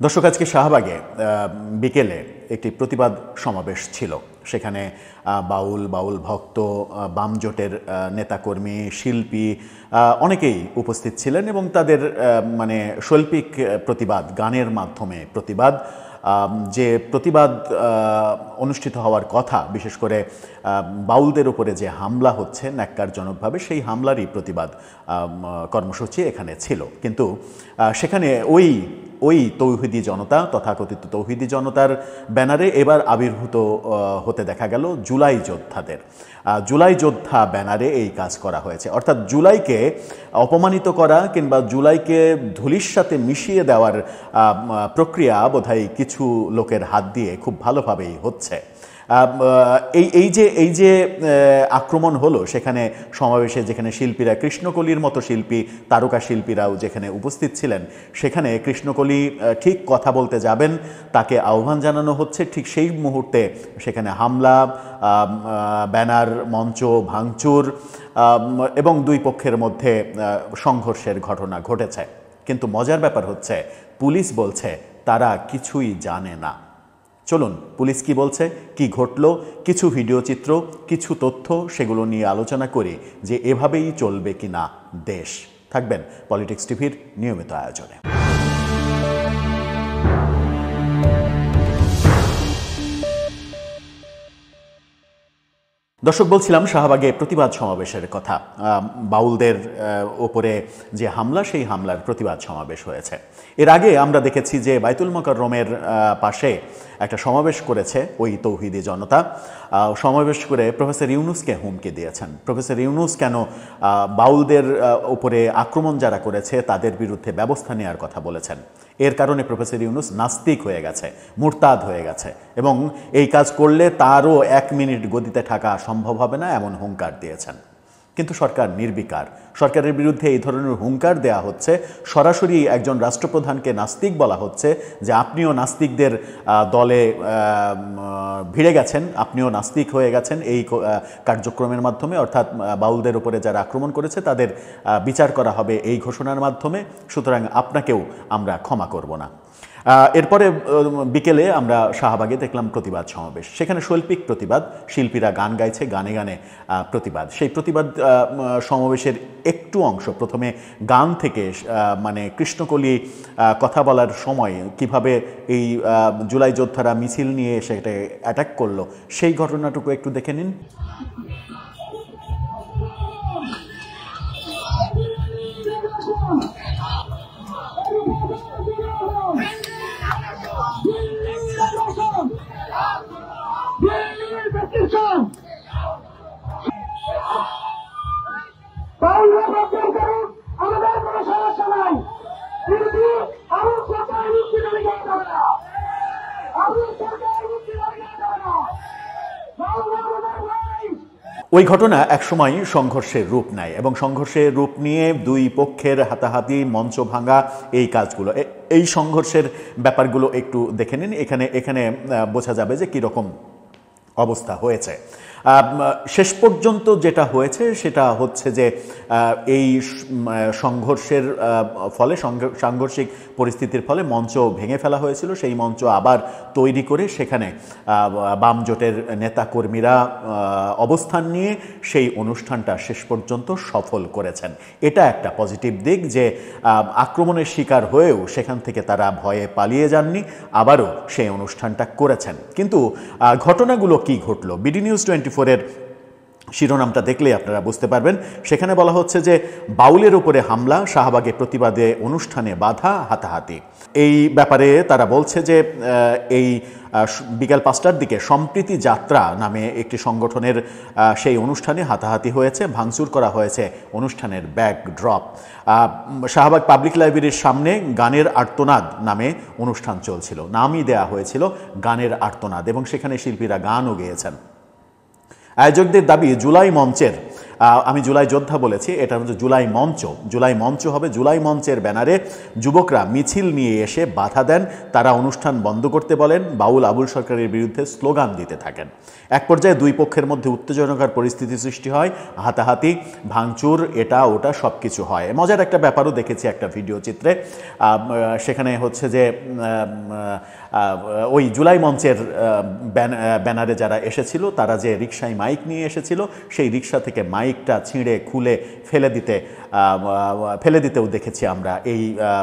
দর্শক, আজকে শাহবাগে বিকেলে একটি প্রতিবাদ সমাবেশ ছিল। সেখানে বাউল ভক্ত, বাম জোটের নেতাকর্মী, শিল্পী অনেকেই উপস্থিত ছিলেন এবং তাদের শৈল্পিক প্রতিবাদ, গানের মাধ্যমে প্রতিবাদ, যে প্রতিবাদ অনুষ্ঠিত হওয়ার কথা, বিশেষ করে বাউলদের উপরে যে হামলা হচ্ছে ন্যাক্কারজনকভাবে, সেই হামলারই প্রতিবাদ কর্মসূচি এখানে ছিল। কিন্তু সেখানে ওই তৌহিদি জনতা, তথাকথিত তৌহিদি জনতার ব্যানারে এবার আবির্ভূত হতে দেখা গেল জুলাই যোদ্ধাদের। জুলাই যোদ্ধা ব্যানারে এই কাজ করা হয়েছে, অর্থাৎ জুলাইকে অপমানিত করা কিংবা জুলাইকে ধুলির সাথে মিশিয়ে দেওয়ার প্রক্রিয়া বোধহয় কিছু লোকের হাত দিয়ে খুব ভালোভাবেই হচ্ছে। এই যে আক্রমণ হলো সেখানে সমাবেশে, যেখানে শিল্পীরা, কৃষ্ণকলির মতো শিল্পী, তারকা শিল্পীরাও যেখানে উপস্থিত ছিলেন, সেখানে কৃষ্ণকলি ঠিক কথা বলতে যাবেন, তাকে আহ্বান জানানো হচ্ছে, ঠিক সেই মুহূর্তে সেখানে হামলা, ব্যানার, মঞ্চ ভাঙচুর এবং দুই পক্ষের মধ্যে সংঘর্ষের ঘটনা ঘটেছে। কিন্তু মজার ব্যাপার হচ্ছে, পুলিশ বলছে তারা কিছুই জানে না। চলুন পুলিশ কি বলছে, কি ঘটল, কিছু ভিডিও চিত্র, কিছু তথ্য, সেগুলো নিয়ে আলোচনা করি যে এভাবেই চলবে কিনা দেশ। থাকবেন পলিটিক্স টিভির নিয়মিত আয়োজনে। দর্শক, বলছিলাম শাহবাগে প্রতিবাদ সমাবেশের কথা। বাউলদের ওপরে যে হামলা, সেই হামলার প্রতিবাদ সমাবেশ হয়েছে। এর আগে আমরা দেখেছি যে বাইতুল মোকাররমের পাশে একটা সমাবেশ করেছে ওই তৌহিদি জনতা। সমাবেশ করে প্রফেসর ইউনূসকে হুমকি দিয়েছেন। প্রফেসর ইউনূস কেন বাউলদের উপরে আক্রমণ যারা করেছে তাদের বিরুদ্ধে ব্যবস্থা নেওয়ার কথা বলেছেন। এর কারণে প্রফেসর ইউনূস নাস্তিক হয়ে গেছে, মুরতাদ হয়ে গেছে এবং এই কাজ করলে তারও 1 মিনিট গদিতে থাকা সম্ভব হবে না, এমন হুঙ্কার দিয়েছেন। কিন্তু সরকার নির্বিকার। সরকারের বিরুদ্ধে এই ধরনের হুঙ্কার দেয়া হচ্ছে, সরাসরি একজন রাষ্ট্রপ্রধানকে নাস্তিক বলা হচ্ছে যে আপনিও নাস্তিকদের দলে ভিড়ে গেছেন, আপনিও নাস্তিক হয়ে গেছেন এই কার্যক্রমের মাধ্যমে, অর্থাৎ বাউলদের উপরে যারা আক্রমণ করেছে তাদের বিচার করা হবে এই ঘোষণার মাধ্যমে, সুতরাং আপনাকেও আমরা ক্ষমা করব না। এরপরে বিকেলে আমরা শাহবাগে দেখলাম প্রতিবাদ সমাবেশ। সেখানে শৈল্পিক প্রতিবাদ, শিল্পীরা গান গাইছে, গানে গানে প্রতিবাদ। সেই প্রতিবাদ সমাবেশের একটু অংশ প্রথমে গান থেকে কৃষ্ণকলি কথা বলার সময় কিভাবে এই জুলাই যোদ্ধারা মিছিল নিয়ে সেটা অ্যাটাক করলো, সেই ঘটনাটুকু একটু দেখে নিন। ওই ঘটনা একসময় সংঘর্ষের রূপ নেয় এবং সংঘর্ষের রূপ নিয়ে দুই পক্ষের হাতাহাতি, মঞ্চ ভাঙা, এই কাজগুলো, এই সংঘর্ষের ব্যাপারগুলো একটু দেখে নিন। এখানে বোঝা যাবে যে কীরকম অবস্থা হয়েছে। শেষ পর্যন্ত যেটা হয়েছে সেটা হচ্ছে যে এই সংঘর্ষের ফলে, সাংঘর্ষিক পরিস্থিতির ফলে মঞ্চ ভেঙে ফেলা হয়েছিল। সেই মঞ্চ আবার তৈরি করে সেখানে বাম জোটের নেতাকর্মীরা অবস্থান নিয়ে সেই অনুষ্ঠানটা শেষ পর্যন্ত সফল করেছেন। এটা একটা পজিটিভ দিক যে আক্রমণের শিকার হয়েও সেখান থেকে তারা ভয়ে পালিয়ে যাননি, আবারও সেই অনুষ্ঠানটা করেছেন। কিন্তু ঘটনাগুলো কি ঘটলো, বিডি নিউজ 24-এর শিরোনামটা দেখলেই আপনারা বুঝতে পারবেন। সেখানে বলা হচ্ছে যে বাউলের উপরে হামলা, শাহবাগে প্রতিবাদে অনুষ্ঠানে বাধা, হাতাহাতি। এই ব্যাপারে তারা বলছে যে এই বিকাল 5টার দিকে সম্প্রীতি যাত্রা নামে একটি সংগঠনের সেই অনুষ্ঠানে হাতাহাতি হয়েছে, ভাঙচুর করা হয়েছে অনুষ্ঠানের ব্যাকড্রপ। শাহবাগ পাবলিক লাইব্রেরির সামনে গানের আর্তনাদ নামে অনুষ্ঠান চলছিল, নামই দেয়া হয়েছিল গানের আর্তনাদ, এবং সেখানে শিল্পীরা গানও গেয়েছেন। আয়োজকদের দাবি জুলাই মঞ্চের আমি জুলাই যোদ্ধা বলেছি, এটা হচ্ছে জুলাই মঞ্চ। জুলাই মঞ্চ হবে, জুলাই মঞ্চের ব্যানারে যুবকরা মিছিল নিয়ে এসে বাধা দেন, তারা অনুষ্ঠান বন্ধ করতে বলেন, বাউল আবুল সরকারের বিরুদ্ধে স্লোগান দিতে থাকেন। এক পর্যায়ে দুই পক্ষের মধ্যে উত্তেজনকর পরিস্থিতি সৃষ্টি হয়, হাতাহাতি, ভাঙচুর, এটা ওটা সব কিছু হয়। মজার একটা ব্যাপারও দেখেছি একটা ভিডিও চিত্রে, সেখানে হচ্ছে যে ওই জুলাই মঞ্চের ব্যানারে যারা এসেছিল তারা যে রিকশায় মাইক নিয়ে এসেছিল, সেই রিকশা থেকে মাইকটা ছিঁড়ে খুলে ফেলে দিতেও দেখেছি আমরা এই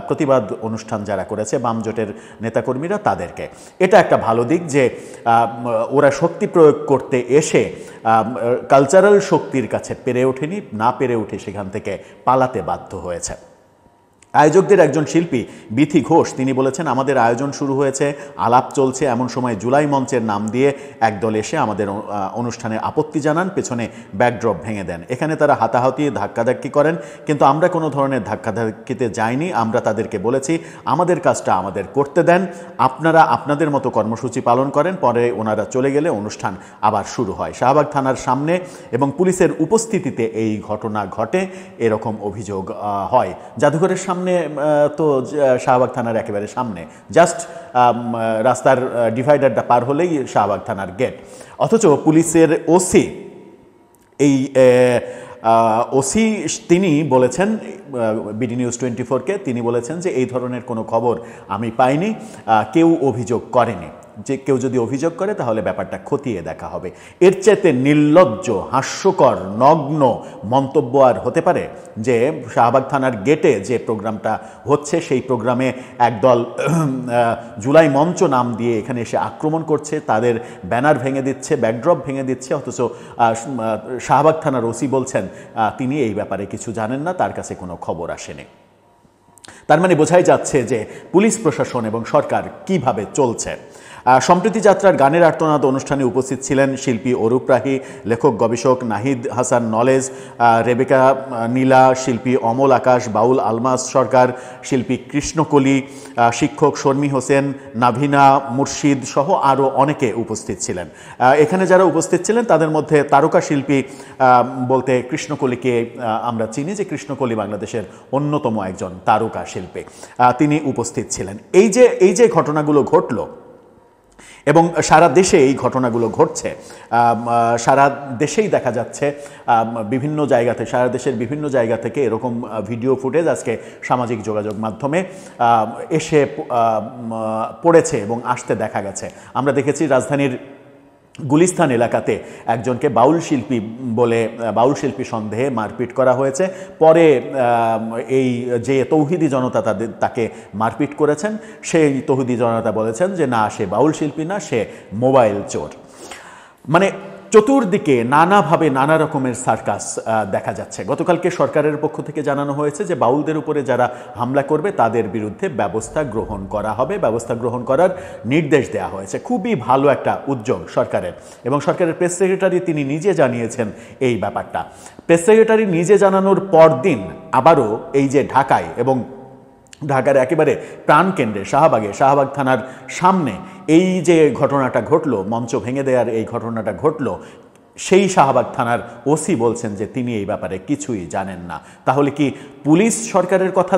প্রতিবাদ অনুষ্ঠান যারা করেছে বাম জোটের নেতাকর্মীরা তাদেরকে। এটা একটা ভালো দিক যে ওরা শক্তি প্রয়োগ করতে এসে কালচারাল শক্তির কাছে পেরে ওঠেনি, না পেরে উঠে সেখান থেকে পালাতে বাধ্য হয়েছে। আয়োজকদের একজন শিল্পী বিথি ঘোষ তিনি বলেছেন, আমাদের আয়োজন শুরু হয়েছে, আলাপ চলছে, এমন সময় জুলাই মঞ্চের নাম দিয়ে একদল এসে আমাদের অনুষ্ঠানে আপত্তি জানান, পেছনে ব্যাকড্রপ ভেঙে দেন। এখানে তারা হাতাহাতি ধাক্কাধাক্কি করেন, কিন্তু আমরা কোনো ধরনের ধাক্কাধাক্কিতে যাইনি। আমরা তাদেরকে বলেছি আমাদের কাজটা আমাদের করতে দেন, আপনারা আপনাদের মতো কর্মসূচি পালন করেন। পরে ওনারা চলে গেলে অনুষ্ঠান আবার শুরু হয়। শাহবাগ থানার সামনে এবং পুলিশের উপস্থিতিতে এই ঘটনা ঘটে, এরকম অভিযোগ হয়। জাদুঘরের সামনে তো শাহবাগ থানার একেবারে সামনে, জাস্ট রাস্তার ডিভাইডারটা পার হলেই শাহবাগ থানার গেট। অথচ পুলিশের ওসি তিনি বলেছেন বিডি নিউজ 24-কে, তিনি বলেছেন যে এই ধরনের কোনো খবর আমি পাইনি, কেউ অভিযোগ করেনি। যে কেউ যদি অভিযোগ করে তাহলে ব্যাপারটা খতিয়ে দেখা হবে। এর চাইতে নির্লজ্জ, হাস্যকর, নগ্ন মন্তব্য আর হতে পারে যে শাহবাগ থানার গেটে যে প্রোগ্রামটা হচ্ছে সেই প্রোগ্রামে একদল জুলাই মঞ্চ নাম দিয়ে এখানে এসে আক্রমণ করছে, তাদের ব্যানার ভেঙে দিচ্ছে, ব্যাকড্রপ ভেঙে দিচ্ছে, অথচ শাহবাগ থানার ওসি বলছেন তিনি এই ব্যাপারে কিছু জানেন না, তার কাছে কোনো খবর আসেনি। তার মানে বোঝাই যাচ্ছে যে পুলিশ প্রশাসন এবং সরকার কিভাবে চলছে। সম্প্রীতি যাত্রার গানের আর্তনাদ অনুষ্ঠানে উপস্থিত ছিলেন শিল্পী অরূপ রাহি, লেখক গবেষক নাহিদ হাসান নলেজ, রেবেকা নীলা, শিল্পী অমল আকাশ, বাউল আলমাস সরকার, শিল্পী কৃষ্ণকলি, শিক্ষক শর্মী হোসেন, নাভিনা মুর্শিদ সহ আরও অনেকে উপস্থিত ছিলেন। এখানে যারা উপস্থিত ছিলেন তাদের মধ্যে তারকা শিল্পী বলতে কৃষ্ণকলিকে আমরা চিনি, যে কৃষ্ণকলি বাংলাদেশের অন্যতম একজন তারকা শিল্পী, তিনি উপস্থিত ছিলেন। এই যে ঘটনাগুলো ঘটল এবং সারা দেশে এই ঘটনাগুলো ঘটছে, সারা দেশেই দেখা যাচ্ছে বিভিন্ন জায়গাতে, সারা দেশের বিভিন্ন জায়গা থেকে এরকম ভিডিও ফুটেজ আজকে সামাজিক যোগাযোগ মাধ্যমে এসে পড়েছে এবং আসতে দেখা গেছে। আমরা দেখেছি রাজধানীর গুলিস্তান এলাকাতে একজনকে বাউল শিল্পী সন্দেহে মারপিট করা হয়েছে। পরে এই যে তৌহিদি জনতা তাকে মারপিট করেছেন, সেই তৌহিদি জনতা বলেছেন যে না, সে বাউল শিল্পী না, সে মোবাইল চোর। মানে চতুর্দিকে নানাভাবে নানা রকমের সার্কাস দেখা যাচ্ছে। গতকালকে সরকারের পক্ষ থেকে জানানো হয়েছে যে বাউলদের উপরে যারা হামলা করবে তাদের বিরুদ্ধে ব্যবস্থা গ্রহণ করা হবে, ব্যবস্থা গ্রহণ করার নির্দেশ দেওয়া হয়েছে। খুবই ভালো একটা উদ্যোগ সরকারের, এবং সরকারের প্রেস সেক্রেটারি তিনি নিজে জানিয়েছেন এই ব্যাপারটা। প্রেস সেক্রেটারি নিজে জানানোর পরদিন আবারও এই যে ঢাকায় এবং ঢাকার একেবারে প্রাণকেন্দ্রে শাহবাগ থানার সামনে এই যে ঘটনাটা ঘটলো, মঞ্চ ভেঙে দেওয়ার এই ঘটনাটা ঘটলো, সেই শাহবাগ থানার ওসি বলছেন যে তিনি এই ব্যাপারে কিছুই জানেন না। তাহলে কি পুলিশ সরকারের কথা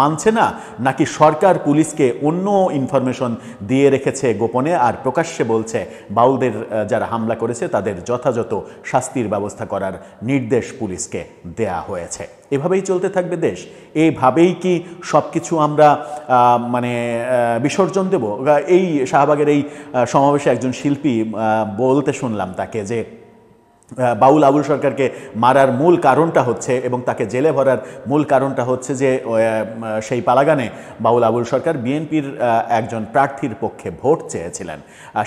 মানছে না, নাকি সরকার পুলিশকে অন্য ইনফরমেশন দিয়ে রেখেছে গোপনে আর প্রকাশ্যে বলছে বাউলদের যারা হামলা করেছে তাদের যথাযথ শাস্তির ব্যবস্থা করার নির্দেশ পুলিশকে দেয়া হয়েছে? এভাবেই চলতে থাকবে দেশ? এইভাবেই কি সব কিছু আমরা বিসর্জন দেব? এই শাহবাগের এই সমাবেশে একজন শিল্পী বলতে শুনলাম তাকে যে বাউল আবুল সরকারকে মারার মূল কারণটা হচ্ছে এবং তাকে জেলে ভরার মূল কারণটা হচ্ছে যে সেই পালাগানে বাউল আবুল সরকার বিএনপির একজন প্রার্থীর পক্ষে ভোট চেয়েছিলেন।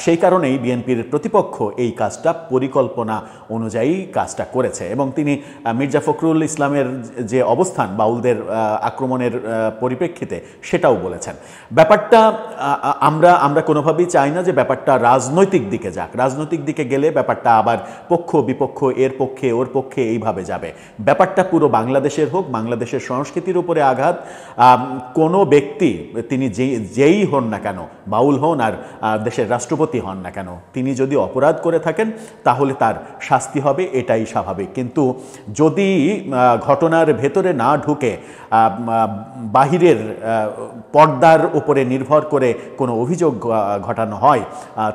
সেই কারণেই বিএনপির প্রতিপক্ষ এই কাজটা পরিকল্পনা অনুযায়ী কাজটা করেছে, এবং তিনি মির্জা ফখরুল ইসলামের যে অবস্থান বাউলদের আক্রমণের পরিপ্রেক্ষিতে সেটাও বলেছেন। ব্যাপারটা আমরা কোনোভাবেই চাই না যে ব্যাপারটা রাজনৈতিক দিকে যাক। রাজনৈতিক দিকে গেলে ব্যাপারটা আবার পক্ষ বিপক্ষ, এর পক্ষে ওর পক্ষে এইভাবে যাবে। ব্যাপারটা পুরো বাংলাদেশের হোক, বাংলাদেশের সংস্কৃতির উপরে আঘাত। কোনো ব্যক্তি তিনি যেই হন না কেন, বাউল হন আর দেশের রাষ্ট্রপতি হন না কেন, তিনি যদি অপরাধ করে থাকেন তাহলে তার শাস্তি হবে, এটাই স্বাভাবিক। কিন্তু যদি ঘটনার ভেতরে না ঢুকে বাহিরের পর্দার উপরে নির্ভর করে কোনো অভিযোগ ঘটানো হয়,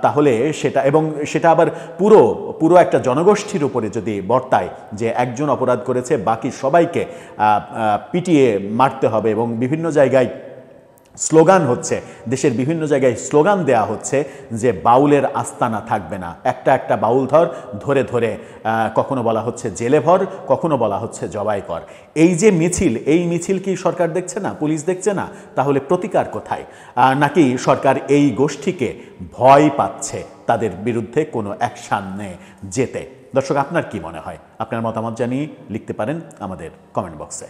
তাহলে সেটা আবার পুরো একটা জনগোষ্ঠীর উপরে যদি বর্তায় যে একজন অপরাধ করেছে, বাকি সবাইকে পিটিয়ে মারতে হবে, এবং বিভিন্ন জায়গায় স্লোগান হচ্ছে, দেশের বিভিন্ন জায়গায় স্লোগান দেয়া হচ্ছে যে বাউলের আস্তানা থাকবে না, একটা বাউল ধরে ধরে কখনো বলা হচ্ছে জেলে ভর, কখনো বলা হচ্ছে জবাই কর। এই যে মিছিল, এই মিছিল কি সরকার দেখছে না, পুলিশ দেখছে না? তাহলে প্রতিকার কোথায়? নাকি সরকার এই গোষ্ঠীকে ভয় পাচ্ছে তাদের বিরুদ্ধে কোনো অ্যাকশান নিয়ে যেতে? দর্শক, আপনার কি মনে হয়? আপনার মতামত জানিয়ে লিখতে পারেন আমাদের কমেন্ট বক্সে।